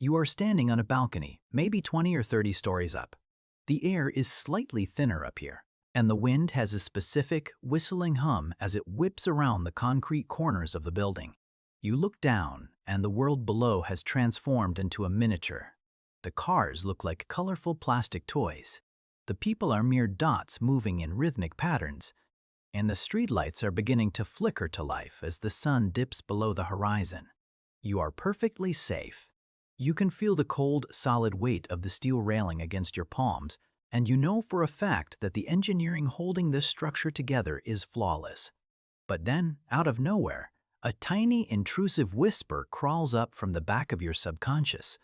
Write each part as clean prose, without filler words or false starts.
You are standing on a balcony, maybe 20 or 30 stories up. The air is slightly thinner up here, and the wind has a specific, whistling hum as it whips around the concrete corners of the building. You look down, and the world below has transformed into a miniature. The cars look like colorful plastic toys. The people are mere dots moving in rhythmic patterns, and the streetlights are beginning to flicker to life as the sun dips below the horizon. You are perfectly safe. You can feel the cold, solid weight of the steel railing against your palms, and you know for a fact that the engineering holding this structure together is flawless. But then, out of nowhere, a tiny, intrusive whisper crawls up from the back of your subconscious.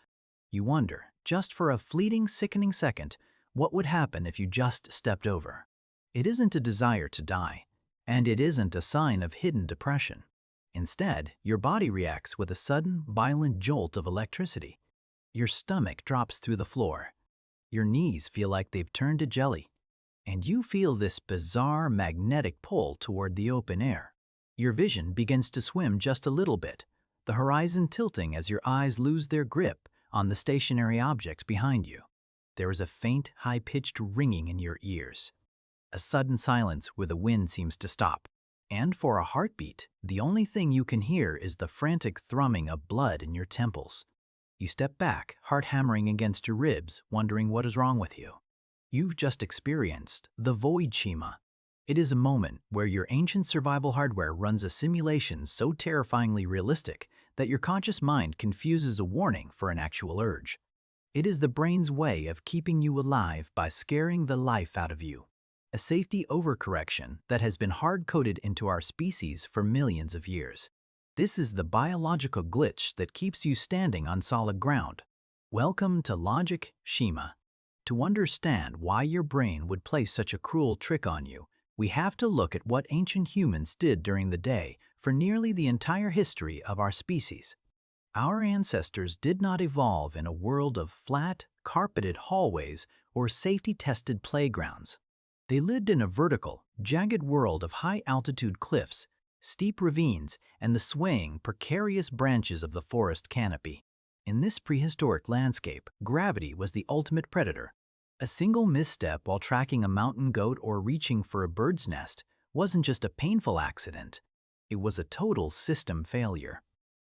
You wonder, just for a fleeting, sickening second, what would happen if you just stepped over. It isn't a desire to die, and it isn't a sign of hidden depression. Instead, your body reacts with a sudden, violent jolt of electricity. Your stomach drops through the floor. Your knees feel like they've turned to jelly, and you feel this bizarre magnetic pull toward the open air. Your vision begins to swim just a little bit, the horizon tilting as your eyes lose their grip on the stationary objects behind you. There is a faint, high-pitched ringing in your ears. A sudden silence where the wind seems to stop. And for a heartbeat, the only thing you can hear is the frantic thrumming of blood in your temples. You step back, heart hammering against your ribs, wondering what is wrong with you. You've just experienced the Void Schema. It is a moment where your ancient survival hardware runs a simulation so terrifyingly realistic that your conscious mind confuses a warning for an actual urge. It is the brain's way of keeping you alive by scaring the life out of you. A safety overcorrection that has been hard-coded into our species for millions of years. This is the biological glitch that keeps you standing on solid ground. Welcome to Logic Schema. To understand why your brain would play such a cruel trick on you, we have to look at what ancient humans did during the day for nearly the entire history of our species. Our ancestors did not evolve in a world of flat, carpeted hallways or safety-tested playgrounds. They lived in a vertical, jagged world of high-altitude cliffs, steep ravines, and the swaying, precarious branches of the forest canopy. In this prehistoric landscape, gravity was the ultimate predator. A single misstep while tracking a mountain goat or reaching for a bird's nest wasn't just a painful accident. It was a total system failure.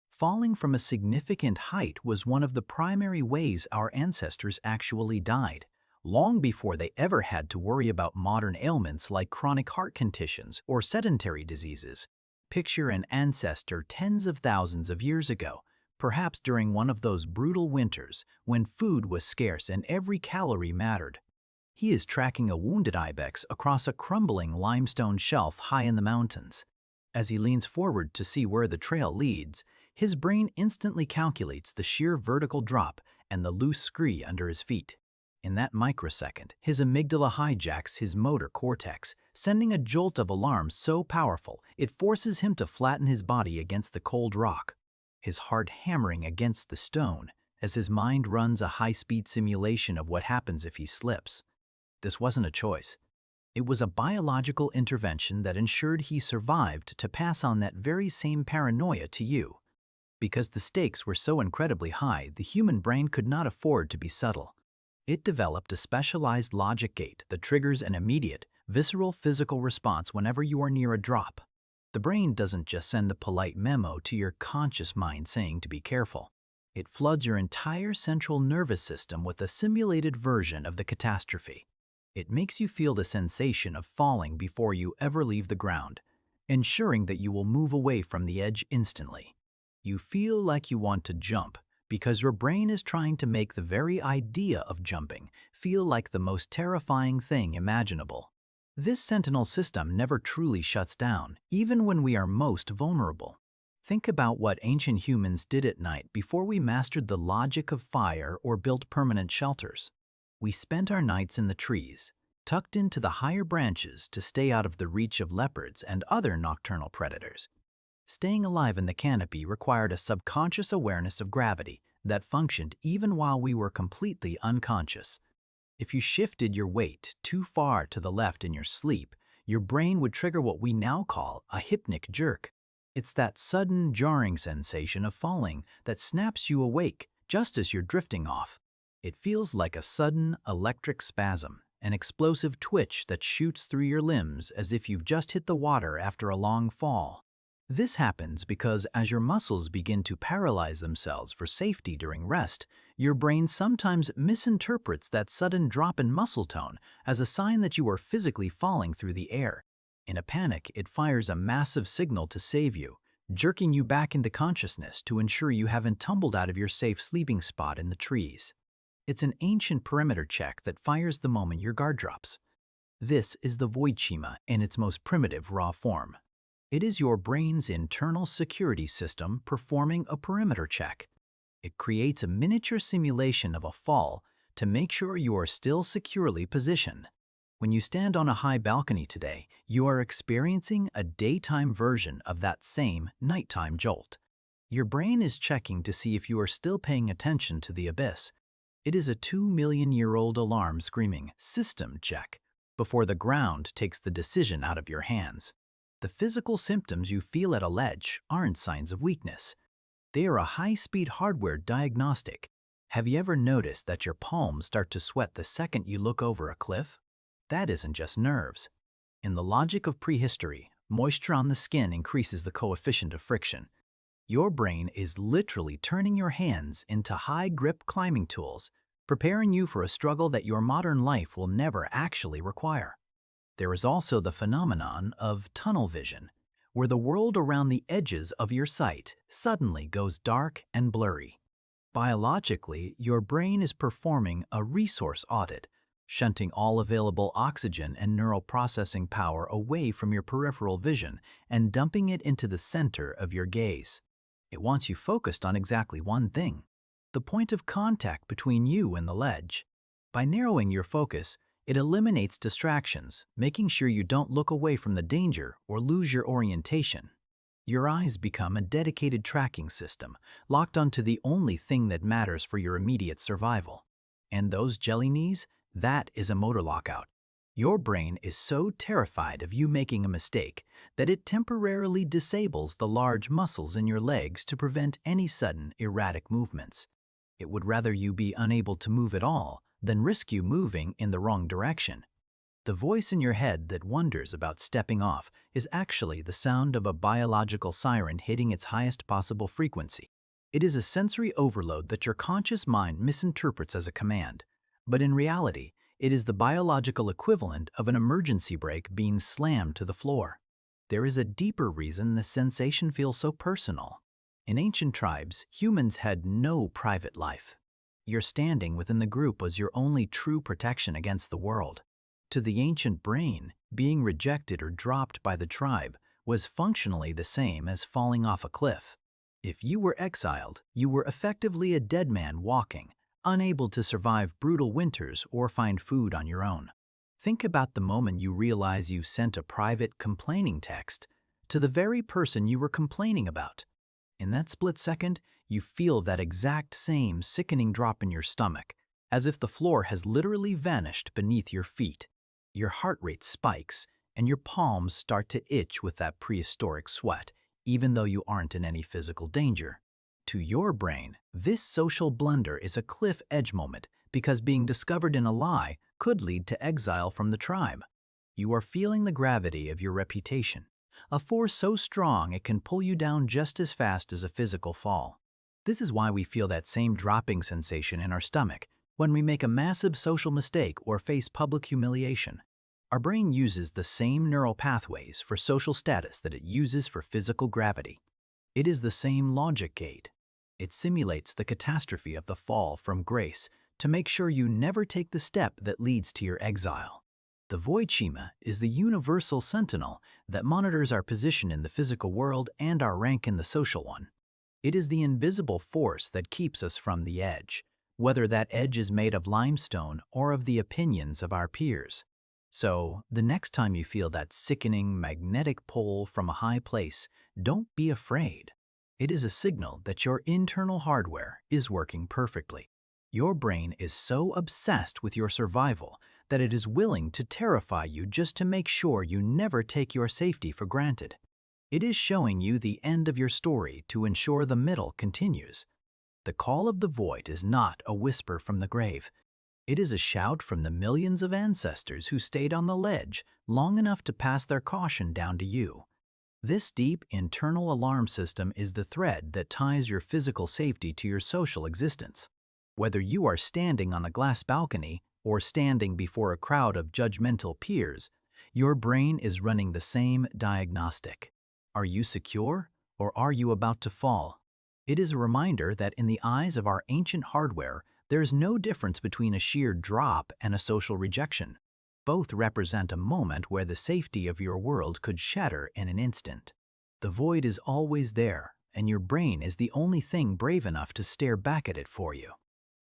Falling from a significant height was one of the primary ways our ancestors actually died, long before they ever had to worry about modern ailments like chronic heart conditions or sedentary diseases. Picture an ancestor tens of thousands of years ago, perhaps during one of those brutal winters when food was scarce and every calorie mattered. He is tracking a wounded ibex across a crumbling limestone shelf high in the mountains. As he leans forward to see where the trail leads, his brain instantly calculates the sheer vertical drop and the loose scree under his feet. In that microsecond, his amygdala hijacks his motor cortex, sending a jolt of alarm so powerful it forces him to flatten his body against the cold rock, his heart hammering against the stone as his mind runs a high-speed simulation of what happens if he slips. This wasn't a choice. It was a biological intervention that ensured he survived to pass on that very same paranoia to you. Because the stakes were so incredibly high, the human brain could not afford to be subtle. It developed a specialized logic gate that triggers an immediate, visceral physical response whenever you are near a drop. The brain doesn't just send a polite memo to your conscious mind saying to be careful. It floods your entire central nervous system with a simulated version of the catastrophe. It makes you feel the sensation of falling before you ever leave the ground, ensuring that you will move away from the edge instantly. You feel like you want to jump, because your brain is trying to make the very idea of jumping feel like the most terrifying thing imaginable. This sentinel system never truly shuts down, even when we are most vulnerable. Think about what ancient humans did at night before we mastered the logic of fire or built permanent shelters. We spent our nights in the trees, tucked into the higher branches to stay out of the reach of leopards and other nocturnal predators. Staying alive in the canopy required a subconscious awareness of gravity that functioned even while we were completely unconscious. If you shifted your weight too far to the left in your sleep, your brain would trigger what we now call a hypnic jerk. It's that sudden, jarring sensation of falling that snaps you awake just as you're drifting off. It feels like a sudden electric spasm, an explosive twitch that shoots through your limbs as if you've just hit the water after a long fall. This happens because as your muscles begin to paralyze themselves for safety during rest, your brain sometimes misinterprets that sudden drop in muscle tone as a sign that you are physically falling through the air. In a panic, it fires a massive signal to save you, jerking you back into consciousness to ensure you haven't tumbled out of your safe sleeping spot in the trees. It's an ancient perimeter check that fires the moment your guard drops. This is the Void Schema in its most primitive raw form. It is your brain's internal security system performing a perimeter check. It creates a miniature simulation of a fall to make sure you are still securely positioned. When you stand on a high balcony today, you are experiencing a daytime version of that same nighttime jolt. Your brain is checking to see if you are still paying attention to the abyss. It is a 2-million-year-old alarm screaming system check before the ground takes the decision out of your hands. The physical symptoms you feel at a ledge aren't signs of weakness. They are a high-speed hardware diagnostic. Have you ever noticed that your palms start to sweat the second you look over a cliff? That isn't just nerves. In the logic of prehistory, moisture on the skin increases the coefficient of friction. Your brain is literally turning your hands into high-grip climbing tools, preparing you for a struggle that your modern life will never actually require. There is also the phenomenon of tunnel vision, where the world around the edges of your sight suddenly goes dark and blurry. Biologically, your brain is performing a resource audit, shunting all available oxygen and neural processing power away from your peripheral vision and dumping it into the center of your gaze. It wants you focused on exactly one thing, the point of contact between you and the ledge. By narrowing your focus, it eliminates distractions, making sure you don't look away from the danger or lose your orientation. Your eyes become a dedicated tracking system, locked onto the only thing that matters for your immediate survival. And those jelly knees? That is a motor lockout. Your brain is so terrified of you making a mistake that it temporarily disables the large muscles in your legs to prevent any sudden, erratic movements. It would rather you be unable to move at all than risk you moving in the wrong direction. The voice in your head that wonders about stepping off is actually the sound of a biological siren hitting its highest possible frequency. It is a sensory overload that your conscious mind misinterprets as a command, but in reality, it is the biological equivalent of an emergency brake being slammed to the floor. There is a deeper reason this sensation feels so personal. In ancient tribes, humans had no private life. Your standing within the group was your only true protection against the world. To the ancient brain, being rejected or dropped by the tribe was functionally the same as falling off a cliff. If you were exiled, you were effectively a dead man walking, unable to survive brutal winters or find food on your own. Think about the moment you realize you sent a private complaining text to the very person you were complaining about. In that split second, you feel that exact same sickening drop in your stomach, as if the floor has literally vanished beneath your feet. Your heart rate spikes, and your palms start to itch with that prehistoric sweat, even though you aren't in any physical danger. To your brain, this social blunder is a cliff edge moment because being discovered in a lie could lead to exile from the tribe. You are feeling the gravity of your reputation, a force so strong it can pull you down just as fast as a physical fall. This is why we feel that same dropping sensation in our stomach when we make a massive social mistake or face public humiliation. Our brain uses the same neural pathways for social status that it uses for physical gravity. It is the same logic gate. It simulates the catastrophe of the fall from grace to make sure you never take the step that leads to your exile. The Void Schema is the universal sentinel that monitors our position in the physical world and our rank in the social one. It is the invisible force that keeps us from the edge, whether that edge is made of limestone or of the opinions of our peers. So, the next time you feel that sickening magnetic pull from a high place, don't be afraid. It is a signal that your internal hardware is working perfectly. Your brain is so obsessed with your survival that it is willing to terrify you just to make sure you never take your safety for granted. It is showing you the end of your story to ensure the middle continues. The call of the void is not a whisper from the grave. It is a shout from the millions of ancestors who stayed on the ledge long enough to pass their caution down to you. This deep internal alarm system is the thread that ties your physical safety to your social existence. Whether you are standing on a glass balcony or standing before a crowd of judgmental peers, your brain is running the same diagnostic. Are you secure, or are you about to fall? It is a reminder that in the eyes of our ancient hardware, there is no difference between a sheer drop and a social rejection. Both represent a moment where the safety of your world could shatter in an instant. The void is always there, and your brain is the only thing brave enough to stare back at it for you.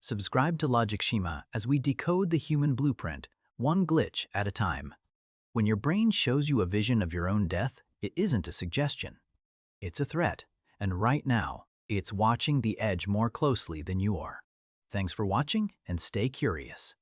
Subscribe to Logic Schema as we decode the human blueprint, one glitch at a time. When your brain shows you a vision of your own death, it isn't a suggestion. It's a threat, and right now, it's watching the edge more closely than you are. Thanks for watching, and stay curious.